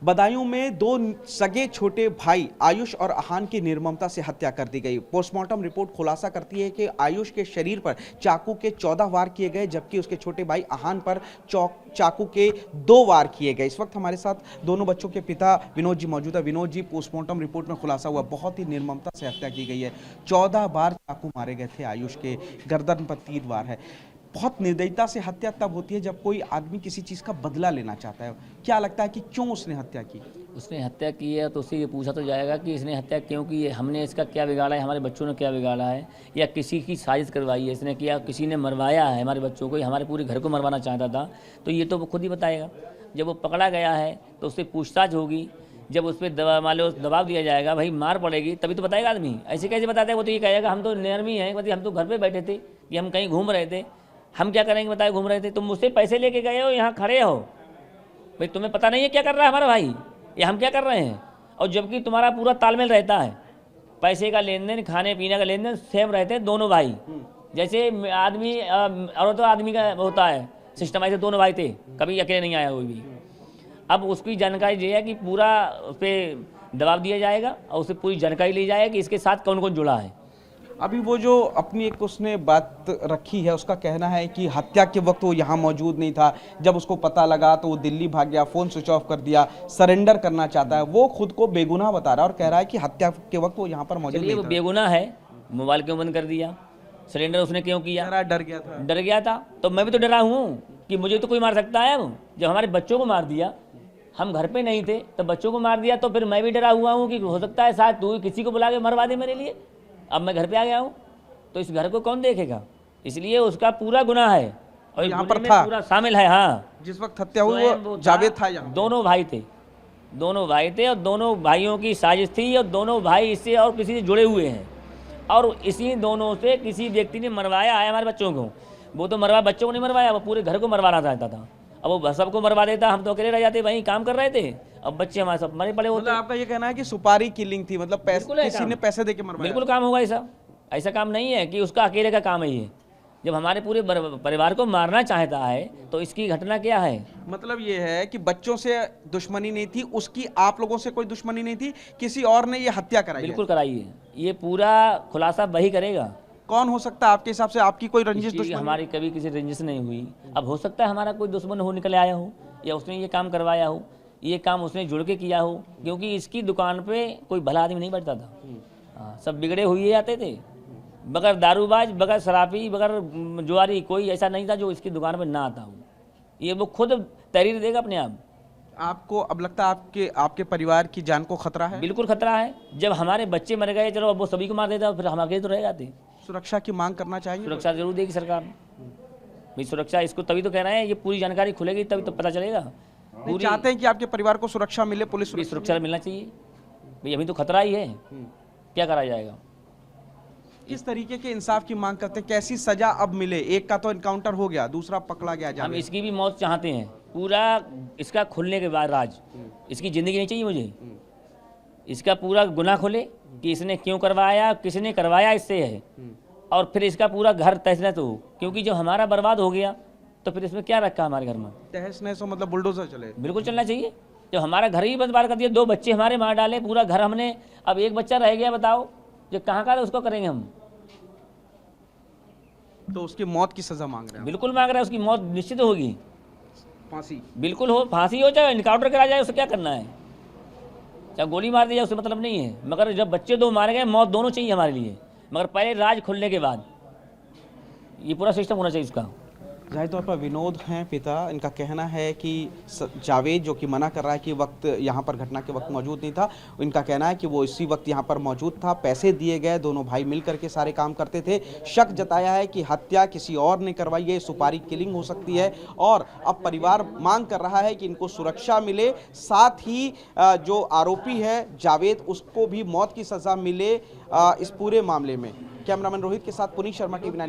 बदायूं में दो सगे छोटे भाई आयुष और अहान की निर्ममता से हत्या कर दी गई। पोस्टमार्टम रिपोर्ट खुलासा करती है कि आयुष के शरीर पर चाकू के 14 वार किए गए, जबकि उसके छोटे भाई अहान पर चाकू के 2 वार किए गए। इस वक्त हमारे साथ दोनों बच्चों के पिता विनोद जी मौजूद है। विनोद जी, पोस्टमार्टम रिपोर्ट में खुलासा हुआ बहुत ही निर्ममता से हत्या की गई है। 14 बार चाकू मारे गए थे। आयुष के गर्दन पर 3 वार है। बहुत निर्दयता से हत्या तब होती है जब कोई आदमी किसी चीज का बदला लेना चाहता है। क्या लगता है कि क्यों उसने हत्या की? उसने हत्या की है तो उससे ये पूछा तो जाएगा कि इसने हत्या क्यों की है, हमने इसका क्या बिगाड़ा है, हमारे बच्चों ने क्या बिगाड़ा है, या किसी की साजिश करवाई है इसने, किया किसी ने मरवाया है हमारे बच्चों को, हमारे पूरे घर को मरवाना चाहता था। तो ये तो वो खुद ही बताएगा। जब वो पकड़ा गया है तो उससे पूछताछ होगी। जब उस पर मान लो दबाव दिया जाएगा, भाई मार पड़ेगी, तभी तो बताएगा आदमी। ऐसे कैसे बताते हैं? वो तो ये कहेगा हम तो नरमी हैं, मतलब हम तो घर पर बैठे थे, कि हम कहीं घूम रहे थे, हम क्या करेंगे बताए, घूम रहे थे। तुम मुझसे पैसे लेके गए हो, यहाँ खड़े हो, भाई तुम्हें पता नहीं है क्या कर रहा है हमारा भाई, ये हम क्या कर रहे हैं? और जबकि तुम्हारा पूरा तालमेल रहता है, पैसे का लेन देन, खाने पीने का लेन देन सेम रहते हैं दोनों भाई। जैसे आदमी और तो आदमी का होता है सिस्टम, ऐसे दोनों भाई थे, कभी अकेले नहीं आया कोई भी। अब उसकी जानकारी ये है कि पूरा उस पर दबाव दिया जाएगा और उससे पूरी जानकारी ली जाएगी कि इसके साथ कौन कौन जुड़ा है। अभी वो जो अपनी एक उसने बात रखी है, उसका कहना है कि हत्या के वक्त वो यहाँ मौजूद नहीं था, जब उसको पता लगा तो वो दिल्ली भाग गया, फ़ोन स्विच ऑफ कर दिया, सरेंडर करना चाहता है। वो खुद को बेगुनाह बता रहा है और कह रहा है कि हत्या के वक्त वो यहाँ पर मौजूद नहीं था। वो बेगुनाह है, मोबाइल क्यों बंद कर दिया, सिलेंडर उसने क्यों किया? डर गया था। डर गया था तो मैं भी तो डरा हूँ कि मुझे तो कोई मार सकता है। जब हमारे बच्चों को मार दिया, हम घर पे नहीं थे तो बच्चों को मार दिया, तो फिर मैं भी डरा हुआ हूँ कि हो सकता है शायद तू किसी को बुला के मरवा दे मेरे लिए। अब मैं घर पे आ गया हूँ तो इस घर को कौन देखेगा? इसलिए उसका पूरा गुनाह है और यहाँ पर था, पूरा शामिल है। हाँ, जिस वक्त हत्या हुई वो जावेद था यहाँ। दोनों भाई थे, दोनों भाई थे और दोनों भाइयों की साजिश थी और दोनों भाई इससे और किसी से जुड़े हुए हैं और इसी दोनों से किसी व्यक्ति ने मरवाया है हमारे बच्चों को। वो तो मरवा बच्चों को नहीं मरवाया, वो पूरे घर को मरवाना चाहता था। अब वो सबको मरवा देता, हम तो अकेले रह जाते, वहीं काम कर रहे थे, अब बच्चे हमारे सब मरे पड़े होते। मतलब आपका ये कहना है कि सुपारी किलिंग थी, मतलब किसी ने पैसे देके मरवाया? बिल्कुल काम होगा ऐसा, ऐसा काम नहीं है कि उसका अकेले का काम है ये। जब हमारे पूरे परिवार को मारना चाहता है तो इसकी घटना क्या है? मतलब ये है कि बच्चों से दुश्मनी नहीं थी उसकी, आप लोगों से कोई दुश्मनी नहीं थी, किसी और ने ये हत्या कराई? बिल्कुल कराई है, ये पूरा खुलासा वही करेगा। कौन हो सकता है आपके हिसाब से? आपकी कोई रंजिश दुश्मनी? हमारी कभी किसी रंजिश नहीं हुई। अब हो सकता है हमारा कोई दुश्मन हो निकल आया हो, या उसने ये काम करवाया हो, ये काम उसने जुड़ के किया हो, क्योंकि इसकी दुकान पे कोई भला आदमी नहीं बैठता था। हाँ, सब बिगड़े हुए आते थे, बगैर दारूबाज, बगैर शराबी, बगैर जुआरी, कोई ऐसा नहीं था जो इसकी दुकान पे ना आता हो। ये वो खुद तहरीर देगा अपने आप। आपको अब लगता है आपके परिवार की जान को खतरा है? बिल्कुल खतरा है। जब हमारे बच्चे मर गए, चलो अब वो सभी को मार देता, फिर हम अकेले तो रह जाते। सुरक्षा की मांग करना चाहिए। सुरक्षा जरूर देगी सरकार भाई, सुरक्षा इसको तभी तो कह रहे हैं, ये पूरी जानकारी खुलेगी तभी तो पता चलेगा। पूरी चाहते हैं कि आपके परिवार को सुरक्षा मिले, पुलिस सुरक्षा मिलना चाहिए भाई, अभी तो खतरा ही है, क्या करा जाएगा? किस तरीके के इंसाफ की मांग करते हैं? कैसी सजा अब मिले? एक का तो एनकाउंटर हो गया, दूसरा पकड़ा गया। हम इसकी भी मौत चाहते हैं, पूरा इसका खुलने के बाद राज, इसकी जिंदगी नहीं चाहिए मुझे। इसका पूरा गुनाह खुले कि इसने क्यों करवाया, किसने करवाया, इससे है। और फिर इसका पूरा घर तहस नहस हो, क्योंकि जब हमारा बर्बाद हो गया तो फिर इसमें क्या रखा हमारे घर में? तहस नहस हो मतलब बुलडोजर चले? बिल्कुल चलना चाहिए। जब हमारा घर ही बर्बाद कर दिया, 2 बच्चे हमारे मार डाले, पूरा घर हमने, अब एक बच्चा रह गया, बताओ जो कहाँ का, उसको करेंगे हम? तो उसकी मौत की सजा मांग रहे हैं? बिल्कुल मांग रहे हैं, उसकी मौत निश्चित होगी। फांसी? बिल्कुल हो, फांसी हो, चाहे इनकाउंटर करा जाए, उसे क्या करना है, चाहे गोली मार दी जाए, उससे मतलब नहीं है। मगर जब बच्चे 2 मारे गए, मौत दोनों चाहिए हमारे लिए, मगर पहले राज खुलने के बाद ये पूरा सिस्टम होना चाहिए इसका। जाहिर तौर पर विनोद हैं पिता, इनका कहना है कि जावेद जो कि मना कर रहा है कि वक्त यहाँ पर घटना के वक्त मौजूद नहीं था, इनका कहना है कि वो इसी वक्त यहाँ पर मौजूद था, पैसे दिए गए, दोनों भाई मिल करके सारे काम करते थे। शक जताया है कि हत्या किसी और ने करवाई है, सुपारी किलिंग हो सकती है और अब परिवार मांग कर रहा है कि इनको सुरक्षा मिले, साथ ही जो आरोपी है जावेद उसको भी मौत की सज़ा मिले इस पूरे मामले में। कैमरामैन रोहित के साथ पुनीत शर्मा, TV9।